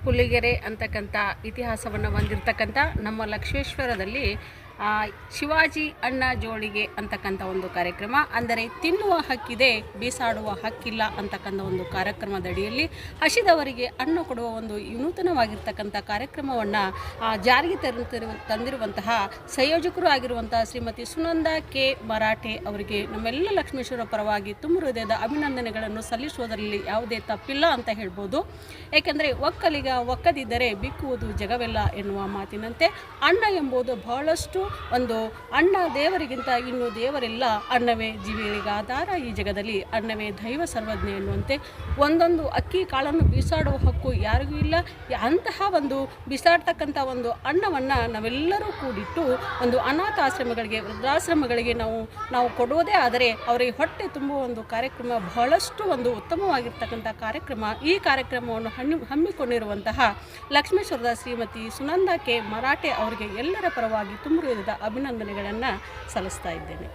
ಹುಲಿಗೆರೆ ಅಂತಕ್ಕಂಥ ಇತಿಹಾಸವನ್ನು ಹೊಂದಿರತಕ್ಕಂಥ ನಮ್ಮ ಲಕ್ಷ್ಮೇಶ್ವರದಲ್ಲಿ ಶಿವಾಜಿ ಅಣ್ಣ ಜೋಳಿಗೆ ಅಂತಕ್ಕಂಥ ಒಂದು ಕಾರ್ಯಕ್ರಮ, ಅಂದರೆ ತಿನ್ನುವ ಹಕ್ಕಿದೆ ಬೀಸಾಡುವ ಹಕ್ಕಿಲ್ಲ ಅಂತಕ್ಕಂಥ ಒಂದು ಕಾರ್ಯಕ್ರಮದಡಿಯಲ್ಲಿ ಹಸಿದವರಿಗೆ ಹಣ್ಣು ಕೊಡುವ ಒಂದು ವಿನೂತನವಾಗಿರ್ತಕ್ಕಂಥ ಕಾರ್ಯಕ್ರಮವನ್ನು ಜಾರಿಗೆ ತಂದಿರುವಂತಹ ಸಂಯೋಜಕರು ಆಗಿರುವಂತಹ ಶ್ರೀಮತಿ ಸುನಂದಾ ಕೆ ಮರಾಠೆ ಅವರಿಗೆ ನಮ್ಮೆಲ್ಲ ಲಕ್ಷ್ಮೇಶ್ವರ ಪರವಾಗಿ ತುಂಬ ಹೃದಯದ ಅಭಿನಂದನೆಗಳನ್ನು ಸಲ್ಲಿಸುವುದರಲ್ಲಿ ಯಾವುದೇ ತಪ್ಪಿಲ್ಲ ಅಂತ ಹೇಳ್ಬೋದು. ಏಕೆಂದರೆ ಒಕ್ಕಲಿಗ ಒಕ್ಕದಿದ್ದರೆ ಬಿಕ್ಕುವುದು ಜಗವೆಲ್ಲ ಎನ್ನುವ ಮಾತಿನಂತೆ ಅಣ್ಣ ಎಂಬುದು ಬಹಳಷ್ಟು ಒಂದು ಅಣ್ಣ ದೇವರಿಗಿಂತ ಇನ್ನು ದೇವರಿಲ್ಲ, ಅನ್ನವೇ ಜೀವಿಗಳಿಗೆ ಆಧಾರ, ಈ ಜಗದಲ್ಲಿ ಅನ್ನವೇ ದೈವ ಸರ್ವಜ್ಞ ಎನ್ನುವಂತೆ ಒಂದೊಂದು ಅಕ್ಕಿ ಕಾಳನ್ನು ಬೀಸಾಡುವ ಹಕ್ಕು ಯಾರಿಗೂ ಇಲ್ಲ. ಅಂತಹ ಒಂದು ಬೀಸಾಡ್ತಕ್ಕಂಥ ಒಂದು ಅನ್ನವನ್ನು ನಾವೆಲ್ಲರೂ ಕೂಡಿಟ್ಟು ಒಂದು ಅನಾಥಾಶ್ರಮಗಳಿಗೆ ವೃದ್ಧಾಶ್ರಮಗಳಿಗೆ ನಾವು ಕೊಡುವುದೇ ಆದರೆ ಅವರಿಗೆ ಹೊಟ್ಟೆ ತುಂಬುವ ಒಂದು ಕಾರ್ಯಕ್ರಮ, ಬಹಳಷ್ಟು ಒಂದು ಉತ್ತಮವಾಗಿರ್ತಕ್ಕಂಥ ಕಾರ್ಯಕ್ರಮ. ಈ ಕಾರ್ಯಕ್ರಮವನ್ನು ಹಮ್ಮಿಕೊಂಡಿರುವಂತಹ ಲಕ್ಷ್ಮೇಶ್ವರದ ಶ್ರೀಮತಿ ಸುನಂದಾ ಕೆ ಮರಾಠೆ ಅವರಿಗೆ ಎಲ್ಲರ ಪರವಾಗಿ ತುಂಬ ಅಭಿನಂದನೆಗಳನ್ನು ಸಲ್ಲಿಸ್ತಾ ಇದ್ದೇನೆ.